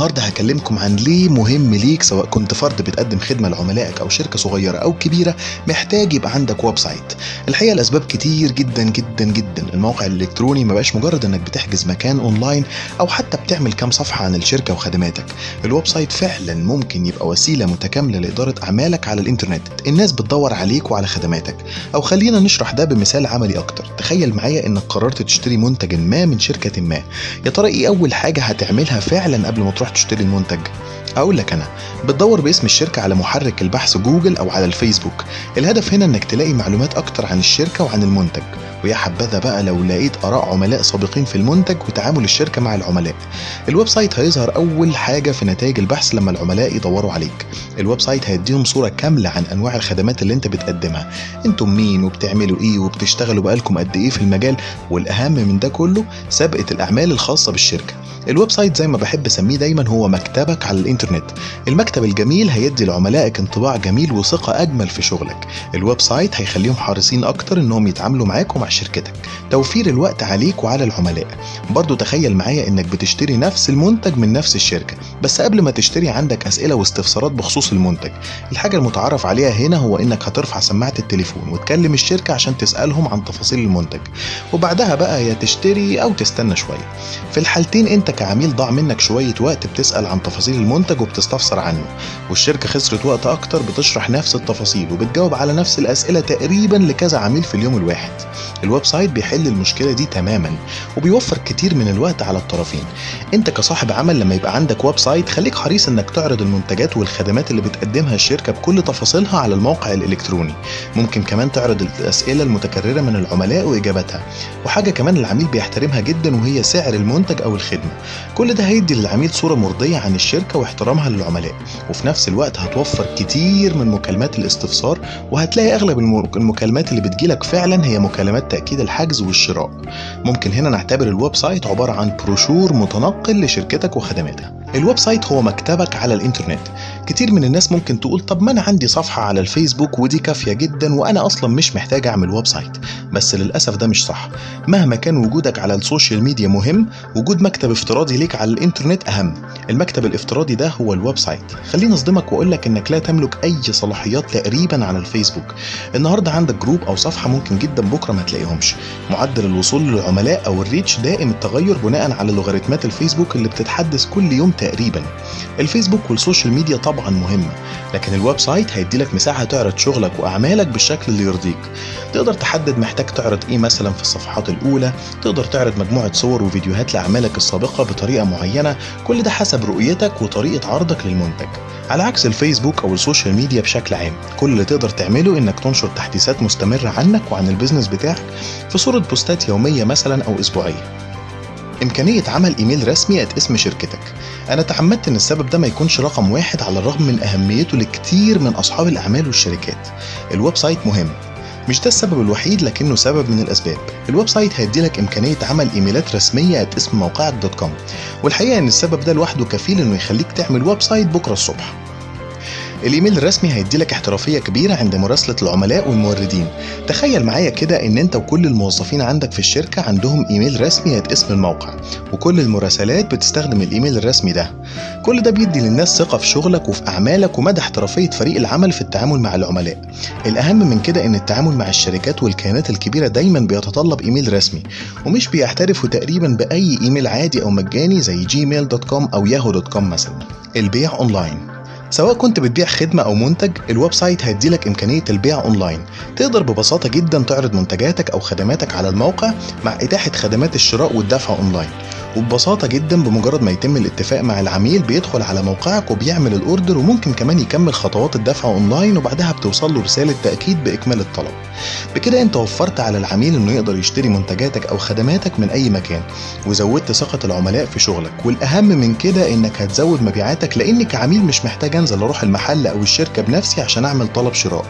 النهاردة هكلمكم عن ليه مهم ليك سواء كنت فرد بتقدم خدمة لعملائك أو شركة صغيرة أو كبيرة محتاج يبقى عندك ويب سايت. الحقيقة الأسباب كتير جدا جدا جدا. الموقع الإلكتروني ما بقاش مجرد إنك بتحجز مكان أونلاين أو حتى بتعمل كام صفحة عن الشركة وخدماتك. الويب سايت فعلا ممكن يبقى وسيلة متكاملة لإدارة أعمالك على الإنترنت. الناس بتدور عليك وعلى خدماتك. أو خلينا نشرح ده بمثال عملي أكتر. تخيل معايا إنك قررت تشتري منتج ما من شركة ما. يا ترى إيه أول حاجة هتعملها فعلا قبل ما تروح تشتري المنتج؟ أقول لك أنا بتدور باسم الشركة على محرك البحث جوجل أو على الفيسبوك. الهدف هنا إنك تلاقي معلومات أكتر عن الشركة وعن المنتج، ويا حبذا بقى لو لقيت آراء عملاء سابقين في المنتج وتعامل الشركة مع العملاء. الويب سايت هيظهر أول حاجة في نتائج البحث لما العملاء يدوروا عليك. الويب سايت هيديهم صورة كاملة عن أنواع الخدمات اللي أنت بتقدمها، أنتم مين وبتعملوا إيه وبتشتغلوا بقالكم قد إيه في المجال، والأهم من ده كله سابقة الأعمال الخاصة بالشركة. الويب سايت زي ما بحب اسميه دايما هو مكتبك على الانترنت. المكتب الجميل هيدي لعملائك انطباع جميل وثقة اجمل في شغلك. الويب سايت هيخليهم حريصين اكتر انهم يتعاملوا معاك ومع شركتك. توفير الوقت عليك وعلى العملاء. برضو تخيل معايا انك بتشتري نفس المنتج من نفس الشركة، بس قبل ما تشتري عندك اسئلة واستفسارات بخصوص المنتج. الحاجة المتعارف عليها هنا هو انك هترفع سماعة التليفون وتكلم الشركة عشان تسألهم عن تفاصيل المنتج، وبعدها بقى يا تشتري او تستنى شوية. في الحالتين انت كعميل ضاع منك شوية وقت بتسأل عن تفاصيل المنتج وبتستفسر عنه، والشركة خسرت وقت أكتر بتشرح نفس التفاصيل وبتجاوب على نفس الأسئلة تقريبا لكذا عميل في اليوم الواحد. الويب سايت بيحل المشكلة دي تماما وبيوفر كتير من الوقت على الطرفين. انت كصاحب عمل لما يبقى عندك ويب سايت خليك حريص انك تعرض المنتجات والخدمات اللي بتقدمها الشركة بكل تفاصيلها على الموقع الإلكتروني. ممكن كمان تعرض الأسئلة المتكررة من العملاء وإجاباتها، وحاجة كمان العميل بيحترمها جدا وهي سعر المنتج أو الخدمة. كل ده هيدي للعميل صورة مرضية عن الشركة واحترامها للعملاء، وفي نفس الوقت هتوفر كتير من مكالمات الاستفسار، وهتلاقي أغلب المكالمات اللي بتجيلك فعلا هي مكالمات تأكيد الحجز والشراء. ممكن هنا نعتبر الويب سايت عبارة عن بروشور متنقل لشركتك وخدماتها. الويب سايت هو مكتبك على الانترنت. كتير من الناس ممكن تقول طب ما أنا عندي صفحة على الفيسبوك ودي كافية جدا وأنا أصلا مش محتاج أعمل ويب سايت. بس للأسف ده مش صح. مهما كان وجودك على السوشيال ميديا مهم، وجود مكتب افتراضي ليك على الانترنت أهم. المكتب الافتراضي ده هو الويب سايت. خليني أصدمك وأقول لك إنك لا تملك أي صلاحيات تقريبا على الفيسبوك. النهاردة عندك جروب أو صفحة ممكن جدا بكرة ما تلاقيهمش. معدل الوصول للعملاء أو الريتش دائم التغير بناء على لوغاريتمات الفيسبوك اللي بتتحدث كل يوم تقريبا. الفيسبوك والسوشيال ميديا طبعا مهمة، لكن الويب سايت هيديلك مساحة تعرض شغلك وأعمالك بالشكل اللي يرضيك. تقدر تحدد محتاج تعرض إيه مثلا في الصفحات الأولى، تقدر تعرض مجموعة صور وفيديوهات لأعمالك السابقة بطريقة معينة، كل ده حسب رؤيتك وطريقة عرضك للمنتج. على عكس الفيسبوك أو السوشيال ميديا بشكل عام، كل اللي تقدر تعمله إنك تنشر تحديثات مستمرة عنك وعن البيزنس بتاعك في صورة بوستات يومية مثلا أو أسبوعية. إمكانية عمل إيميل رسمي اسم شركتك. أنا تعمدت إن السبب ده ما يكونش رقم واحد على الرغم من أهميته لكتير من أصحاب الأعمال والشركات. الويب سايت مهم، مش ده السبب الوحيد لكنه سبب من الأسباب. الويب سايت هيديلك إمكانية عمل إيميلات رسمية اسم موقعك .com، والحقيقة إن السبب ده لوحده كفيل إنه يخليك تعمل ويب سايت بكرة الصبح. الايميل الرسمي هيديلك احترافيه كبيره عند مراسله العملاء والموردين. تخيل معايا كده ان انت وكل الموظفين عندك في الشركه عندهم ايميل رسمي اسم الموقع، وكل المراسلات بتستخدم الايميل الرسمي ده. كل ده بيدي للناس ثقه في شغلك وفي اعمالك ومدى احترافيه فريق العمل في التعامل مع العملاء. الاهم من كده ان التعامل مع الشركات والكيانات الكبيره دايما بيتطلب ايميل رسمي، ومش بيعترفوا تقريبا باي ايميل عادي او مجاني زي gmail.com او yahoo.com مثلا. البيع اونلاين. سواء كنت بتبيع خدمة أو منتج، الويب سايت هيديلك إمكانية البيع أونلاين. تقدر ببساطة جدا تعرض منتجاتك أو خدماتك على الموقع مع إتاحة خدمات الشراء والدفع أونلاين. وببساطة جدا بمجرد ما يتم الاتفاق مع العميل بيدخل على موقعك وبيعمل الأوردر، وممكن كمان يكمل خطوات الدفع أونلاين وبعدها بتوصل له رسالة تأكيد بإكمال الطلب. بكده أنت وفرت على العميل إنه يقدر يشتري منتجاتك أو خدماتك من أي مكان، وزودت ثقة العملاء في شغلك. والأهم من كده إنك هتزود مبيعاتك، لأني كعميل مش محتاج أنزل أروح المحل أو الشركة بنفسي عشان أعمل طلب شراء.